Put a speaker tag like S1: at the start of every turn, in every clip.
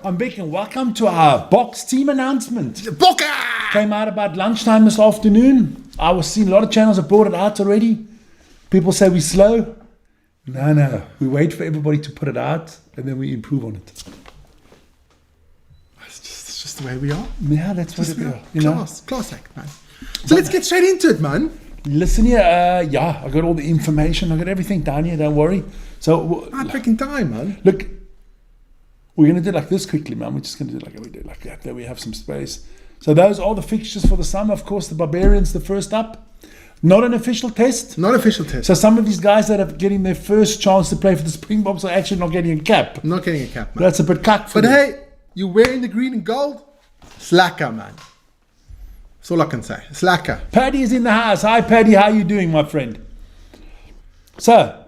S1: I'm Vic and welcome to our box team announcement.
S2: Boca!
S1: Came out about lunchtime this afternoon. I was seeing a lot of channels have brought it out already. People say we're slow. No. We wait for everybody to put it out and then we improve on it.
S2: It's just the way we are.
S1: Yeah, that's what it is.
S2: Class act, man. So let's get straight into it, man.
S1: Listen here, I got all the information. I got everything down here, don't worry. So,
S2: I'm taking time, man.
S1: Look, we're going to do it like this quickly, man. We're just going to do it like we do, like that. There we have some space. So those are the fixtures for the summer. Of course, the Barbarians, the first up. Not an official test.
S2: Not official test.
S1: So some of these guys that are getting their first chance to play for the Springboks are actually not getting a cap.
S2: Not getting a cap, man.
S1: That's a bit cut for
S2: But
S1: them.
S2: hey, you're wearing the green and gold. Slacker, man. That's all I can say. Slacker.
S1: Paddy is in the house. Hi, Paddy. How you doing, my friend? So,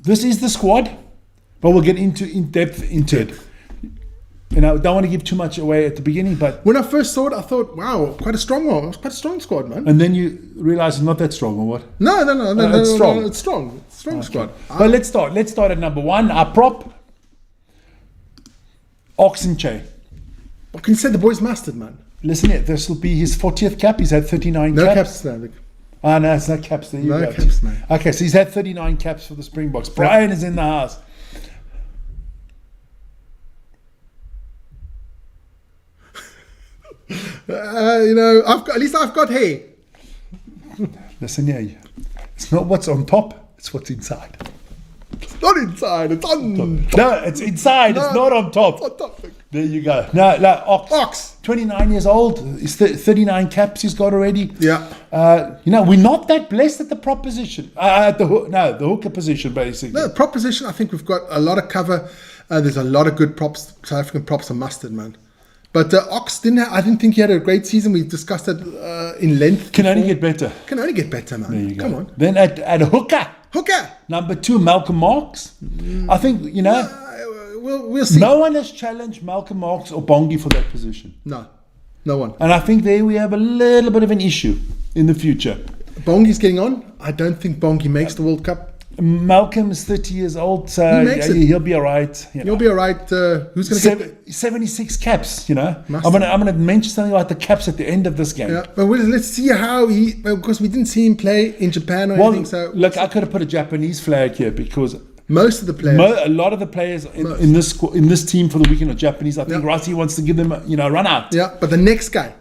S1: this is the squad, but we'll get in depth into it. You know, don't want to give too much away at the beginning, but...
S2: When I first saw it, I thought, wow, quite a strong one. Quite a strong squad, man.
S1: And then you realize it's not that strong, or what?
S2: No,
S1: it's strong.
S2: It's strong. It's strong squad.
S1: But let's start. Let's start at number one. Our prop, Oxenche.
S2: I can say the boy's mastered, man.
S1: Listen here, this will be his 40th cap. He's had 39
S2: No
S1: caps.
S2: caps now.
S1: Oh, no, it's not caps. There you
S2: No
S1: go.
S2: caps, man.
S1: Okay, so he's had 39 caps for the Springboks. Brian is in the house.
S2: I've got hair.
S1: Listen here, it's not what's on top, it's what's inside.
S2: It's not inside. It's on.
S1: No, it's inside. It's not on top.
S2: It's on top.
S1: There you go. No, Ox. 29 years old. He's 39 caps he's got already.
S2: Yeah.
S1: We're not that blessed at the prop position. The hooker position, basically.
S2: No, prop position, I think we've got a lot of cover. There's a lot of good props. South African props are mustard, man. But Ox I didn't think he had a great season. We discussed it in length.
S1: Can only get better.
S2: Can only get better, man.
S1: There you go.
S2: Come on.
S1: Then at hooker.
S2: Hooker.
S1: Number 2, Malcolm Marx. I think,
S2: We'll see.
S1: No one has challenged Malcolm Marx or Bongi for that position.
S2: No one.
S1: And I think there we have a little bit of an issue in the future.
S2: Bongi's getting on. I don't think Bongi makes the World Cup.
S1: Malcolm is 30 years old, so he'll be all right.
S2: He'll be all right. Who's going to get
S1: 76 caps? I'm going to mention something about the caps at the end of this game.
S2: Yeah, but let's see how because we didn't see him play in Japan or anything. So
S1: look, I could have put a Japanese flag here because
S2: most of the players,
S1: a lot of the players in this team for the weekend are Japanese. I think Rassie wants to give them a run out.
S2: Yeah, but the next guy,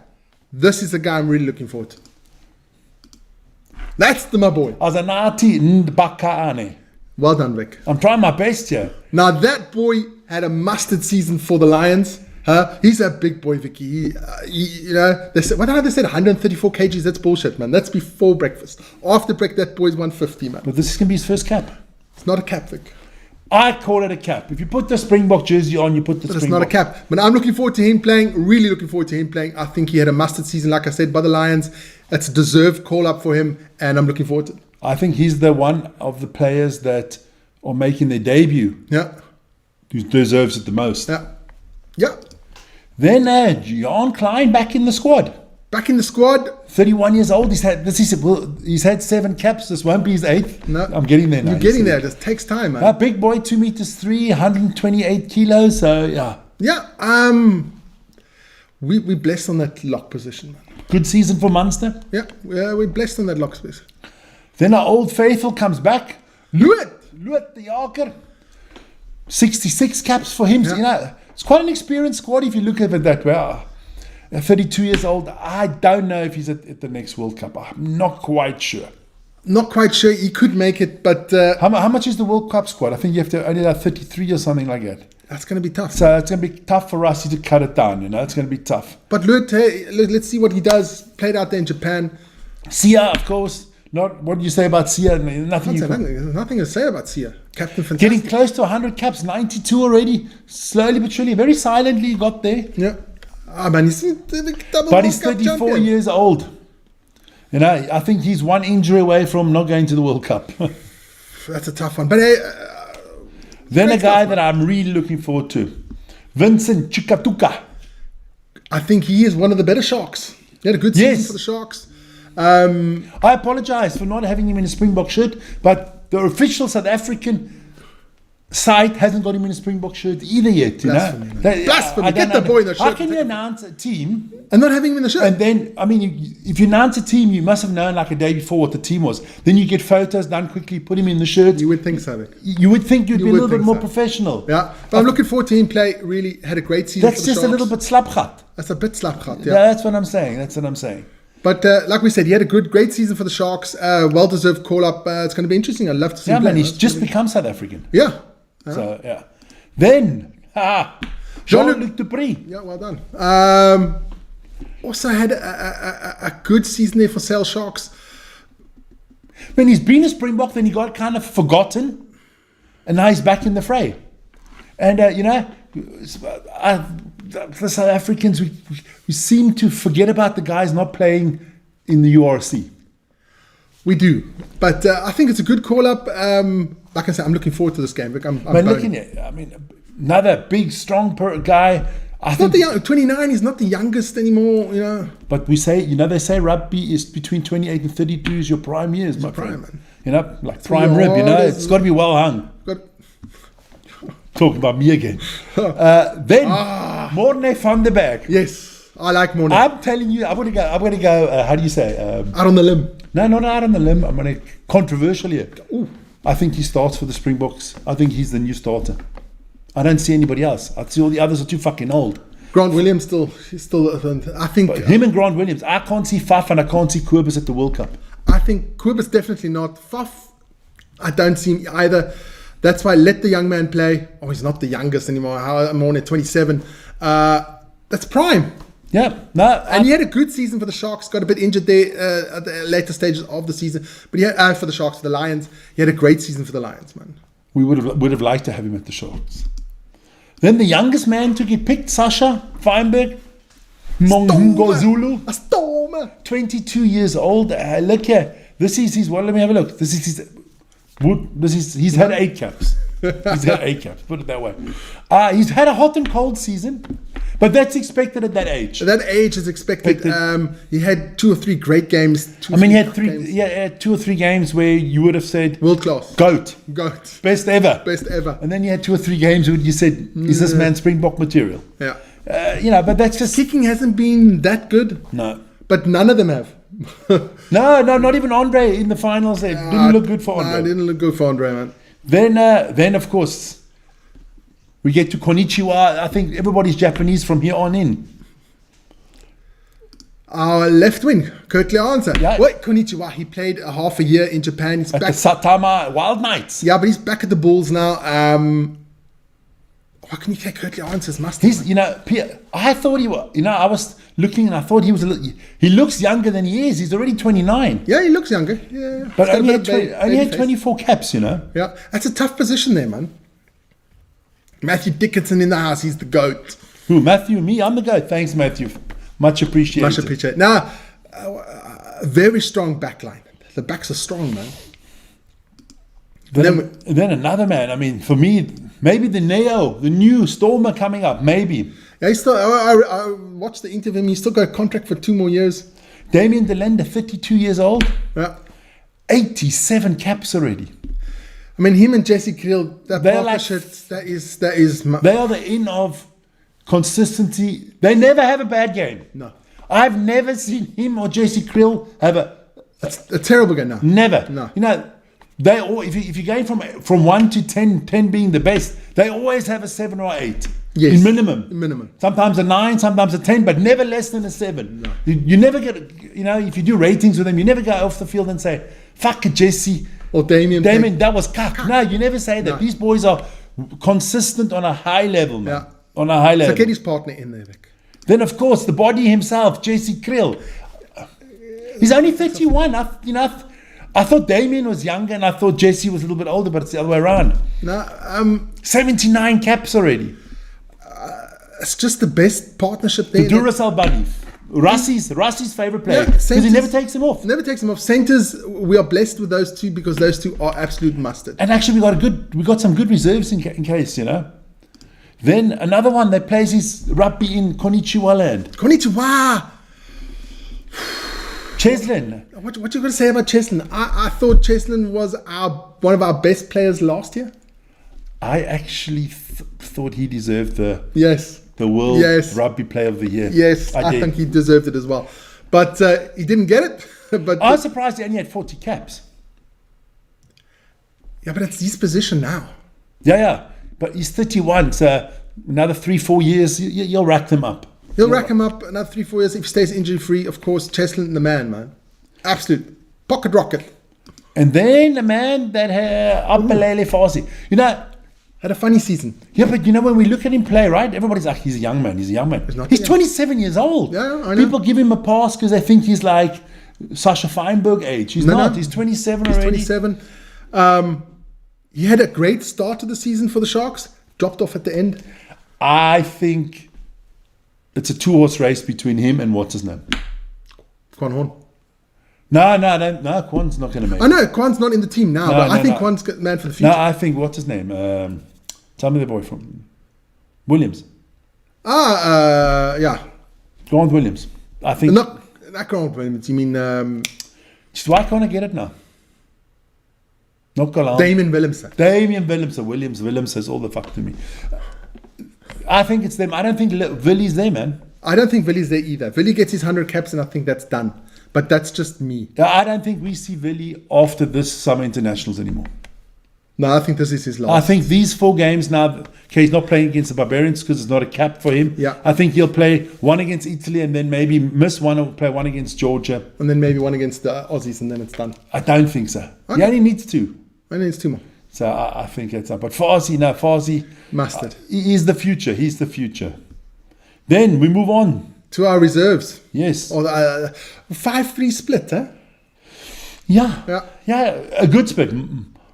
S2: this is the guy I'm really looking forward to. That's my boy.
S1: Azanati Ndbakaane.
S2: Well done, Vic.
S1: I'm trying my best here.
S2: Now that boy had a mustard season for the Lions. He's a big boy, Vicky. They said 134 kgs. That's bullshit, man. That's before breakfast. After break, that boy's 150, man.
S1: But this is going to be his first cap.
S2: It's not a cap, Vic.
S1: I call it a cap. If you put the Springbok jersey on, you put the
S2: But
S1: Springbok.
S2: It's not a cap. But I'm looking forward to him playing. Really looking forward to him playing. I think he had a mustard season, like I said, by the Lions. It's a deserved call-up for him, and I'm looking forward to it.
S1: I think he's the one of the players that are making their debut.
S2: Yeah.
S1: Who deserves it the most.
S2: Yeah.
S1: Then Jan Klein back in the squad.
S2: Back in the squad.
S1: 31 years old. He's had 7 caps. This won't be his 8th.
S2: No.
S1: I'm getting there now.
S2: You're getting there. It just takes time, man.
S1: Big boy, 2'3", 128 kilos. So, yeah.
S2: Yeah. We're blessed on that lock position, man.
S1: Good season for Munster.
S2: Yeah, we're blessed on that lock space.
S1: Then our old faithful comes back. Luet the Jager. 66 caps for him.
S2: Yeah.
S1: It's quite an experienced squad if you look at it that way. 32 years old. I don't know if he's at the next World Cup. I'm not quite sure.
S2: Not quite sure. He could make it, but...
S1: How much is the World Cup squad? I think you have to only have 33 or something like that.
S2: That's going to be tough.
S1: So it's going to be tough for Rassie to cut it down, It's going to be tough.
S2: But let's see what he does. Played out there in Japan.
S1: Sia, of course. What do you say about Sia?
S2: Nothing to say about Sia. Captain fantastic.
S1: Getting close to 100 caps, 92 already. Slowly but surely, very silently got there.
S2: Yeah. Man, he's double
S1: but he's 34 years old. I think he's one injury away from not going to the World Cup.
S2: That's a tough one. But hey...
S1: Then a guy that I'm really looking forward to, Vincent Chikatuka.
S2: I think he is one of the better Sharks. He had a good season for the Sharks.
S1: I apologize for not having him in a Springbok shirt, but the official South African Sight hasn't got him in a Springbok shirt either yet. You
S2: Blasphemy,
S1: know,
S2: man. Blasphemy. Get the boy in the
S1: How
S2: shirt.
S1: can you announce a team
S2: And not having him in the shirt.
S1: and then, I mean, if you announce a team, you must have known like a day before what the team was. Then you get photos done quickly, put him in the shirt.
S2: You would think so, Vic.
S1: You would think you'd be a
S2: would
S1: little bit
S2: think
S1: more
S2: so.
S1: professional.
S2: Yeah. But I'm looking forward to him play. Really had a great season
S1: That's
S2: for the
S1: just
S2: Sharks.
S1: a little bit slapgat.
S2: That's a bit slapcut,
S1: Yeah,
S2: yeah.
S1: that's what I'm saying. That's what I'm saying.
S2: But like we said, he had a great season for the Sharks. Well-deserved call-up. It's going to be interesting. I'd love to see
S1: Yeah,
S2: him
S1: man,
S2: play.
S1: he's just become South African.
S2: Yeah.
S1: So, yeah. Then, Jean-Luc Dupree.
S2: Yeah, well done. Also had a good season there for Sale Sharks.
S1: When he's been a Springbok, then he got kind of forgotten, and now he's back in the fray. And, you know, the South Africans, we seem to forget about the guys not playing in the URC.
S2: We do. But I think it's a good call-up. Like I said, I'm looking forward to this game. Look, I'm
S1: But
S2: boning.
S1: looking at, I mean, another big, strong guy. I
S2: Not
S1: think,
S2: the young, 29. He's not the youngest anymore. You know.
S1: but we say, you know, they say rugby is between 28 and 32 is your prime years, my
S2: prime,
S1: friend.
S2: man.
S1: You know, like prime
S2: your
S1: rib, you know,
S2: hardest-
S1: it's got to be well hung.
S2: But
S1: Talking about me again. Then, Morne van der Berg.
S2: yes, I like Morne.
S1: I'm telling you, I'm gonna go. How do you say?
S2: Out on the limb.
S1: No, not out on the limb. I'm gonna controversial here. I think he starts for the Springboks. I think he's the new starter. I don't see anybody else. I see all the others are too fucking old.
S2: Grant Williams he's still. I think.
S1: But him and Grant Williams. I can't see Faf and I can't see Kobus at the World Cup.
S2: I think Kobus definitely not. Faf, I don't see him either. That's why let the young man play. Oh, he's not the youngest anymore. I'm on at 27. That's prime.
S1: Yeah, no,
S2: And he had a good season for the Sharks. Got a bit injured there at the later stages of the season. But he had, for the Sharks, for the Lions, he had a great season for the Lions, man.
S1: we would have liked to have him at the Sharks. Then the youngest man to get picked, Sasha Feinberg, Mongozulu,
S2: A stormer.
S1: 22 years old. Look here, this is his. Well, let me have a look. This is his. He's had 8 caps. He's had 8 caps. Put it that way. He's had a hot and cold season, but that's expected at that age.
S2: At that age is expected. He had 2 or 3 great games.
S1: I mean, he had 2 or 3 games where you would have said
S2: World class.
S1: GOAT,
S2: Goat.
S1: best ever.
S2: Best ever.
S1: And then you had 2 or 3 games where you said, is this man Springbok material?
S2: Yeah.
S1: You know, but that's just
S2: Kicking hasn't been that good,
S1: no.
S2: but none of them have.
S1: No, not even Andre in the finals. It didn't look good for
S2: Nah,
S1: Andre.
S2: it didn't look good for Andre, man.
S1: Then of course, we get to Konnichiwa. I think everybody's Japanese from here on in.
S2: Our left wing, Kurt Leanza.
S1: Yeah.
S2: Wait, Konnichiwa. He played a half a year in Japan. He's
S1: At
S2: back.
S1: the Satama Wild Knights.
S2: Yeah, but he's back at the Bulls now. Why can you say Kurt Leanza's mustard?
S1: He's, you know, I thought he was, you know, I was looking and I thought he was a little, he looks younger than he is. He's already 29.
S2: Yeah, he looks younger. Yeah,
S1: But
S2: He's got a
S1: only
S2: bit
S1: had,
S2: of
S1: 20, only
S2: baby
S1: had
S2: face.
S1: 24 caps, you know.
S2: Yeah, that's a tough position there, man. Matthew Dickinson in the house. He's the GOAT.
S1: Who, Matthew? Me? I'm the GOAT. Thanks, Matthew. Much appreciated.
S2: Much appreciated. Now, very strong backline. The backs are strong, man.
S1: Then another man. I mean, for me, maybe the new Stormer coming up, maybe.
S2: Yeah, he's still. I watched the interview. He's still got a contract for 2 more years.
S1: Damien Delender, 32 years old,
S2: Yeah.
S1: 87 caps already.
S2: I mean, him and Jesse Kriel, that
S1: They're like-
S2: partnership, that is.
S1: They are the in of consistency. They never have a bad game.
S2: No.
S1: I've never seen him or Jesse Krill have
S2: a terrible game now.
S1: never.
S2: No.
S1: You know, they all, if you're going from 1 to 10, 10 being the best, they always have a 7 or 8.
S2: Yes.
S1: In minimum.
S2: Minimum.
S1: Sometimes a 9, sometimes a 10, but never less than a 7.
S2: No.
S1: You never get, you know, if you do ratings with them, you never go off the field and say, fuck it, Jesse.
S2: Or Damien.
S1: That was cuck. No, you never say that.
S2: No.
S1: These boys are consistent on a high level, man.
S2: Yeah.
S1: On a high level.
S2: So get his partner in there, Vic.
S1: Then, of course, the body himself, Jesse Krill. He's only 31. I thought Damien was younger and I thought Jesse was a little bit older, but it's the other way around.
S2: No,
S1: 79 caps already.
S2: it's just the best partnership
S1: The
S2: there.
S1: Duracell buddy. Rassie's favorite player.
S2: Yeah,
S1: Because he
S2: Saints
S1: never
S2: is-
S1: takes him off.
S2: Never takes them off. Centers, we are blessed with those two because those two are absolute mustard.
S1: And actually, we got some good reserves in case, you know. Then another one that plays his rugby in Konnichiwa land.
S2: Konnichiwa.
S1: Cheslin.
S2: What you going to say about Cheslin? I thought Cheslin was one of our best players last year.
S1: I actually thought he deserved the
S2: Yes.
S1: World
S2: Yes.
S1: Rugby Player of the Year.
S2: Yes, I
S1: did.
S2: think he deserved it as well. But he didn't get it. But
S1: I was surprised he only had 40 caps.
S2: yeah, but it's his position now.
S1: Yeah. But he's 31, so another 3-4 years, you'll rack them up.
S2: He'll rack him up another 3-4 years if he stays injury free. Of course, Cheslin the man. Absolute pocket rocket.
S1: And then the man that had Appalele Farsi. You know,
S2: Had a funny season.
S1: yeah, but you know, when we look at him play, right, everybody's like, he's a young man.
S2: not
S1: He's
S2: young.
S1: 27 years old.
S2: Yeah, I know.
S1: People give him a pass because they think he's like Sasha Feinberg age. He's
S2: No,
S1: not.
S2: no.
S1: He's 27
S2: He's
S1: already.
S2: 27. He had a great start to the season for the Sharks. Dropped off at the end.
S1: I think it's a 2-horse race between him and what's his name.
S2: Quan Horn.
S1: No, Kwan's not going to make
S2: I
S1: it.
S2: know Quan's not in the team now,
S1: No,
S2: but I
S1: no,
S2: think
S1: no.
S2: Quan's the man for the future.
S1: No, I think, what's his name? Tell me the boy from Williams.
S2: Yeah.
S1: Grant Williams. I think.
S2: Not Grant Williams. You mean
S1: Just why can't I get it now? Not Galan.
S2: Damien Willemse.
S1: Damien Williams says all the fuck to me. I think it's them. I don't think Willy's there, man.
S2: I don't think Willy's there either. Willy gets his 100 caps and I think that's done. But that's just me.
S1: I don't think we see Willy after this summer internationals anymore.
S2: No, I think this is his
S1: I
S2: last.
S1: think these 4 games now, okay, he's not playing against the Barbarians because it's not a cap for him.
S2: Yeah.
S1: I think he'll play one against Italy and then maybe miss one or play one against Georgia.
S2: And then maybe one against the Aussies and then it's done.
S1: I don't think so.
S2: Okay.
S1: He only needs 2.
S2: I think it's 2 more.
S1: So I think that's up. But Farsi,
S2: Mustard.
S1: He is the future. He's the future. Then we move on.
S2: To our reserves.
S1: Yes.
S2: Or 5-3 split, huh?
S1: Yeah, a good split.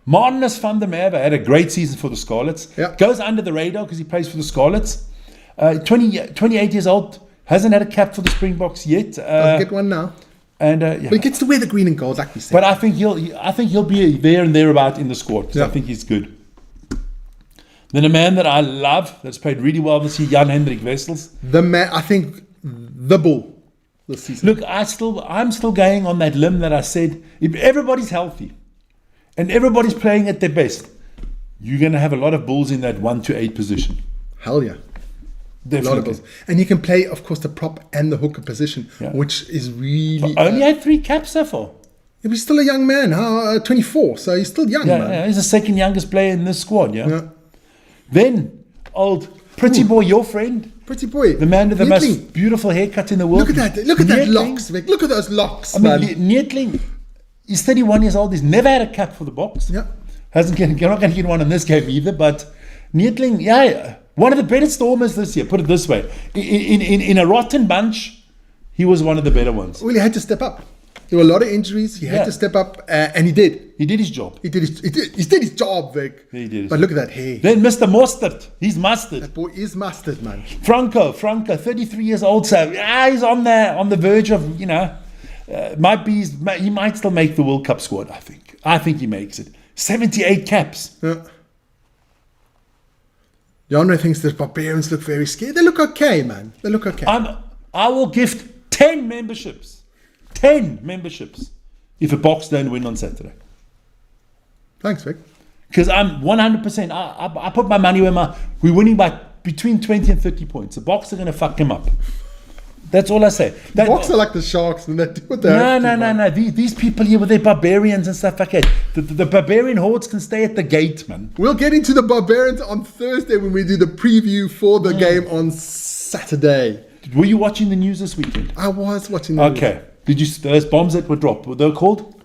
S1: Martinus van der Merwe had a great season for the Scarlets.
S2: Yeah.
S1: Goes under the radar because he plays for the Scarlets. 28 years old, hasn't had a cap for the Springboks yet.
S2: I'll get one now.
S1: And
S2: But he gets to wear the green and gold, like we said.
S1: but I think he'll be there and thereabout in the squad. So
S2: Yeah.
S1: I think he's good. Then a man that I love that's played really well this year, Jan Hendrik Wessels.
S2: The man, I think, the bull this season.
S1: Look, I'm still going on that limb that I said, if everybody's healthy and everybody's playing at their best, you're going to have a lot of bulls in that 1 to 8 position.
S2: Hell yeah. A lot of
S1: Definitely.
S2: balls. And he can play, of course, the prop and the hooker position,
S1: Yeah.
S2: which is really...
S1: Only had 3 caps so far.
S2: he's still a young man, 24, so he's still young, man.
S1: Yeah, he's the second youngest player in this squad, yeah?
S2: Yeah.
S1: Then, old pretty boy, your friend,
S2: Pretty boy.
S1: the man with the
S2: Neatling.
S1: most beautiful haircut in the world.
S2: Look at that. Look at that
S1: Neatling.
S2: locks, Vic. Look at those locks,
S1: I mean,
S2: man.
S1: Neatling, he's 31 years old. He's never had a cap for the box.
S2: Yeah.
S1: You're not going to get one in this game either. But Neatling, one of the better Stormers this year. Put it this way: in a rotten bunch, he was one of the better ones.
S2: Well, he had to step up. There were a lot of injuries. He had
S1: Yeah.
S2: to step up, and he did.
S1: He did his job.
S2: He did his job, Vic.
S1: He did his
S2: But look at that hair.
S1: Then Mr. Mustard, he's mustard.
S2: That boy is mustard, man.
S1: Franco, 33 years old. So he's on the verge of he might still make the World Cup squad. I think he makes it. 78 caps.
S2: Yeah. Yonder thinks the Barbarians look very scared. They look okay, man. They look okay.
S1: I will gift 10 memberships. 10 memberships if a box don't win on Saturday.
S2: Thanks, Vic.
S1: Because I'm 100%. I put my money where we're winning by between 20 and 30 points. The Box are going to fuck him up. That's all I say.
S2: Box are like the Sharks and they do what they have to, man.
S1: No. These people here with their barbarians and stuff like that. The barbarian hordes can stay at the gate, man.
S2: We'll get into the Barbarians on Thursday when we do the preview for the game on Saturday.
S1: Were you watching the news this weekend?
S2: I was watching the
S1: Okay. Did you those bombs that were dropped? What they were called?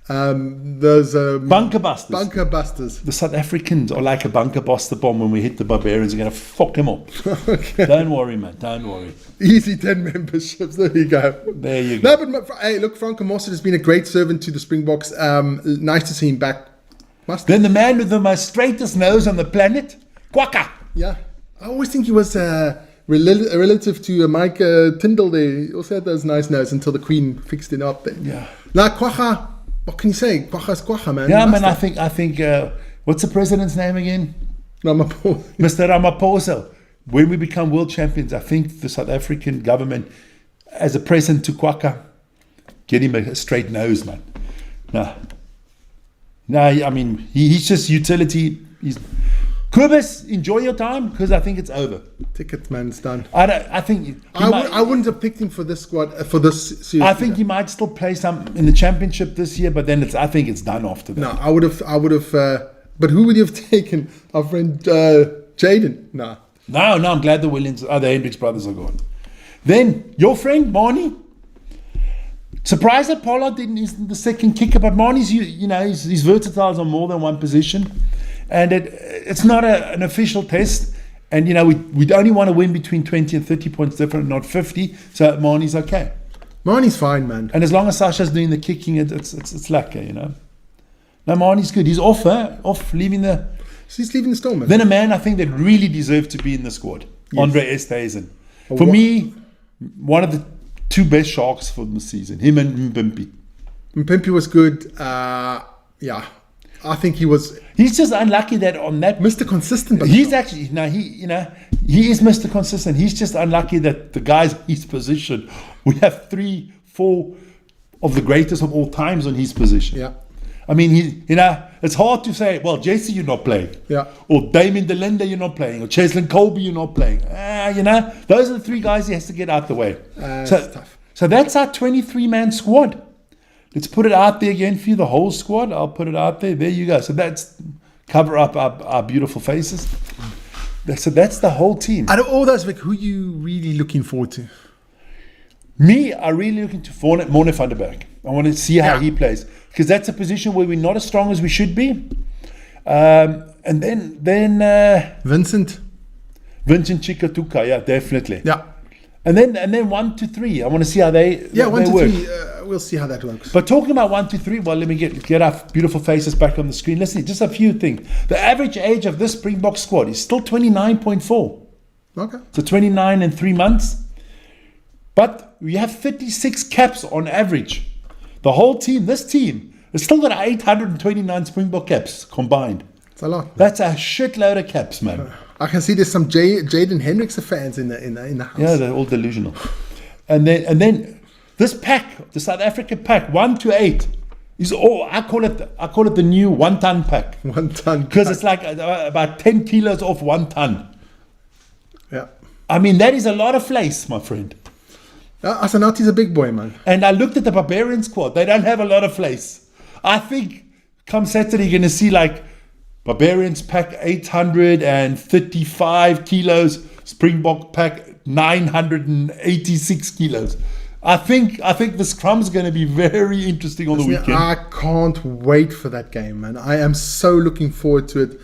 S2: Those
S1: Bunker busters.
S2: bunker busters.
S1: The South Africans are like a bunker buster bomb. When we hit the Barbarians, we're going to fuck them up.
S2: Okay.
S1: Don't worry, man. Don't worry.
S2: Easy 10 memberships. There you go.
S1: There you go.
S2: No, but hey, look, Franco Mossad has been a great servant to the Springboks. Nice to see him back.
S1: Then the man with the most straightest nose on the planet, Kwaka.
S2: Yeah. I always think he was a relative to Mike Tyndall there. He also had those nice nose until the Queen fixed it up there.
S1: Yeah.
S2: Now, Kwacha, what can you say? Kwacha's Kwacha, man.
S1: Yeah,
S2: He
S1: man.
S2: must
S1: I think. What's the president's name again?
S2: Ramaphosa.
S1: Mr. Ramaphosa. When we become world champions, I think the South African government, as a present to Kwaka, get him a straight nose, man. No, I mean, he's just utility Kobus, enjoy your time because I think it's over.
S2: Tickets, man, it's done.
S1: I think
S2: I wouldn't have picked him for this squad for this series.
S1: I think he might still play some in the championship this year, but then I think it's done after that.
S2: No, I would have. But who would you have taken? Our friend Jaden? No.
S1: No, I'm glad the Hendricks brothers are gone. Then your friend Marnie. Surprised that Pollard isn't the second kicker, but Marnie's he's versatile on more than one position, and it's not an official test. And we only want to win between 20 and 30 points different, not 50. So Marnie's okay.
S2: Marnie's fine, man.
S1: And as long as Sasha's doing the kicking, it's lacquer, No, Marnie's good. He's off leaving the.
S2: He's leaving the storm, man.
S1: Then a man I think that really deserved to be in the squad, yes. Andre Esterhuizen. For me, one of the two best Sharks for the season, him and Mpimpy.
S2: Mpimpy was good. Yeah, I think he was.
S1: He's just unlucky that on that.
S2: Mr. Consistent, but
S1: he's actually he is Mr. Consistent. He's just unlucky that the guys in his position. We have 3-4 of the greatest of all times on his position.
S2: Yeah.
S1: I mean, it's hard to say, well, Jesse, you're not playing.
S2: Yeah.
S1: Or Damien DeLinde, you're not playing. Or Cheslin Colby, you're not playing. Those are the three guys he has to get out the way.
S2: That's tough.
S1: So that's our 23-man squad. Let's put it out there again for you, the whole squad. I'll put it out there. There you go. So that's cover up our beautiful faces. So that's the whole team.
S2: Out of all those, Vic, who are you really looking forward to?
S1: Me, I'm really looking to Morne van der Berg. I want to see how he plays. Because that's a position where we're not as strong as we should be. And then
S2: Vincent
S1: Chikatuka, yeah, definitely.
S2: Yeah.
S1: And then 1 to 3. I want to see how they
S2: 1 to
S1: work.
S2: 3. We'll see how that works.
S1: But talking about 1 to 3, well, let me get our beautiful faces back on the screen. Listen, just a few things. The average age of this Springbok squad is still 29.4.
S2: Okay.
S1: So 29 and 3 months. But we have 36 caps on average. The whole team, this team, has still got 829 Springbok caps combined.
S2: It's a lot.
S1: That's a shitload of caps, man.
S2: I can see there's some Jaden Hendricks fans in the house.
S1: Yeah, they're all delusional. And then this pack, the South African pack, 1 to 8, is I call it the new 1 ton pack.
S2: 1 ton.
S1: Because it's like about 10 kilos off 1 ton.
S2: Yeah.
S1: I mean, that is a lot of fleece, my friend.
S2: Asanati's a big boy, man.
S1: And I looked at the Barbarian squad. They don't have a lot of fleece. I think come Saturday, you're going to see like Barbarians pack 835 kilos, Springbok pack 986 kilos. I think the scrum's going to be very interesting on the weekend.
S2: I can't wait for that game, man. I am so looking forward to it.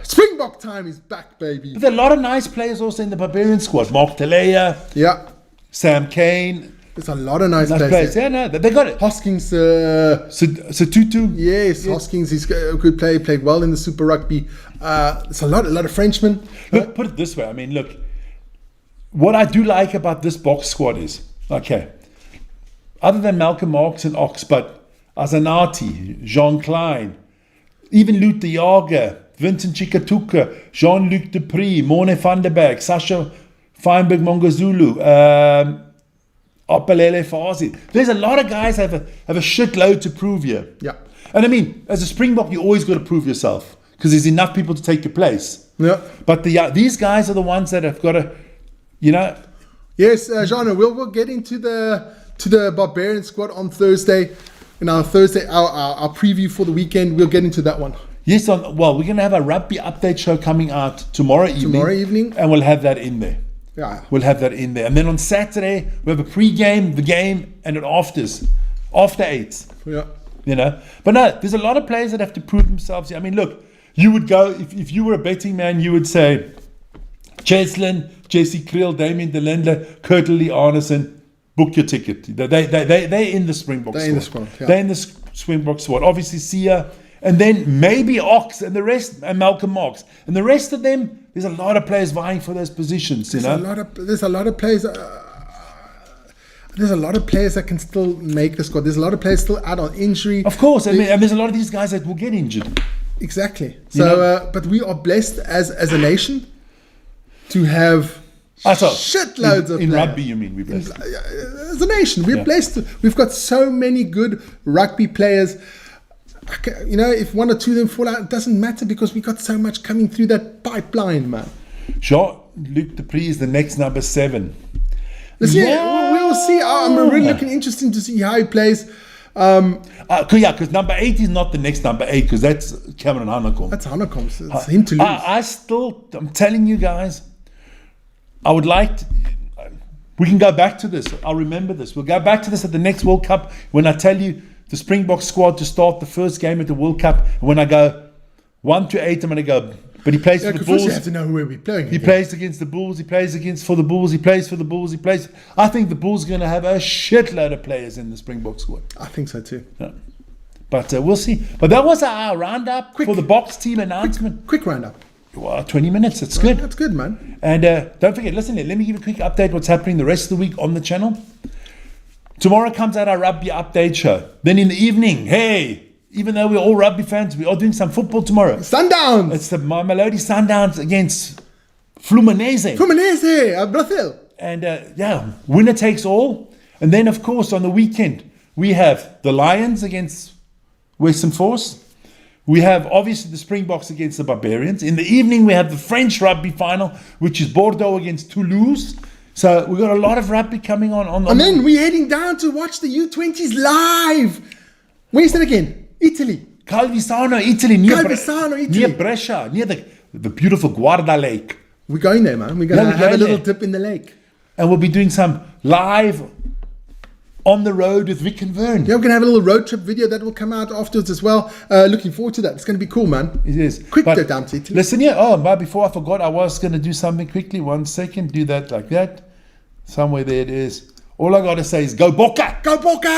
S2: Springbok time is back, baby.
S1: But there are a lot of nice players also in the Barbarian squad. Mark Teleya.
S2: Yeah.
S1: Sam Kane.
S2: There's a lot of nice players.
S1: Yeah, no, they got it.
S2: Hoskins.
S1: Satutu.
S2: Yes, Hoskins. He's a good player. Played well in the Super Rugby. There's a lot of Frenchmen.
S1: Look, put it this way. I mean, look. What I do like about this box squad is, okay, other than Malcolm Marx and Ox, but Azanati, Jean Klein, even Luke de Jager, Vincent Chikatuka, Jean-Luc Dupree, Morne van der Berg, Sasha Feinberg Mongazulu, Opalele Fazi. There's a lot of guys have a shitload to prove here.
S2: Yeah.
S1: And I mean, as a Springbok, you always got to prove yourself because there's enough people to take your place.
S2: Yeah.
S1: But these guys are the ones that have got to,
S2: Yes, Jean, we'll get into the Barbarian squad on Thursday. In our preview for the weekend, we'll get into that one.
S1: Yes, we're going to have a rugby update show coming out tomorrow evening. And we'll have that in there.
S2: Yeah.
S1: We'll have that in there. And then on Saturday, we have a pre-game, the game, and an afters. After 8.
S2: Yeah.
S1: But no, there's a lot of players that have to prove themselves. I mean, look, you would go, if you were a betting man, you would say Cheslin, Jesse Kriel, Damien DeLinde, Kurtley Arneson, book your ticket. They're in the Springbok squad.
S2: In the squad, yeah.
S1: They're in the Springbok squad. Obviously, Sia, and then maybe Ox and the rest, and Malcolm Marx. And the rest of them, there's a lot of players vying for those positions,
S2: There's a lot of players. There's a lot of players that can still make the squad. There's a lot of players still out on injury.
S1: Of course, and there's a lot of these guys that will get injured.
S2: Exactly. So, but we are blessed as a nation to have shitloads of
S1: in
S2: players.
S1: rugby. You mean we're blessed?
S2: As a nation, we're blessed. We've got so many good rugby players. if one or two of them fall out, it doesn't matter because we got so much coming through that pipeline, man.
S1: Jean-Luc Dupree is the next number 7.
S2: Listen, we'll see. I'm really looking interested to see how he plays.
S1: Because number 8 is not the next number 8 because that's Cameron Hanekom.
S2: That's Hanekom. So it's him to lose.
S1: I'm telling you guys, I would like to, we can go back to this. I'll remember this. We'll go back to this at the next World Cup when I tell you the Springbok squad to start the first game at the World Cup. And when I go 1 to 8, I'm going to go, but he plays for the Bulls.
S2: First you have to know who we're playing
S1: He plays against the Bulls. He plays for the Bulls. He plays for the Bulls. I think the Bulls are going to have a shitload of players in the Springbok squad.
S2: I think so too.
S1: Yeah. But we'll see. But that was our roundup for the box team announcement.
S2: Quick roundup.
S1: Well, 20 minutes. That's good.
S2: That's good, man.
S1: And don't forget, listen, let me give you a quick update what's happening the rest of the week on the channel. Tomorrow comes out our rugby update show. Then in the evening, hey, even though we're all rugby fans, we are doing some football tomorrow.
S2: Sundowns!
S1: It's the Mamelodi Sundowns against Fluminense.
S2: Brazil.
S1: And winner takes all. And then, of course, on the weekend, we have the Lions against Western Force. We have, obviously, the Springboks against the Barbarians. In the evening, we have the French rugby final, which is Bordeaux against Toulouse. So we've got a lot of rugby coming on.
S2: And then we're heading down to watch the U20s live. Where is that again? Italy.
S1: Calvisano, Italy. Near
S2: Italy.
S1: Brescia, near the beautiful Guarda Lake.
S2: We're going there, man. We're going to have a little dip in the lake.
S1: And we'll be doing some live on the road with Vic and Vern.
S2: Yeah, we're going to have a little road trip video that will come out afterwards as well. Looking forward to that. It's going to be cool, man.
S1: It is.
S2: Quick go down to Italy.
S1: Listen here. But before I forgot, I was going to do something quickly. 1 second. Do that like that. Somewhere there it is. All I got to say is go Boca!
S2: Go Boca!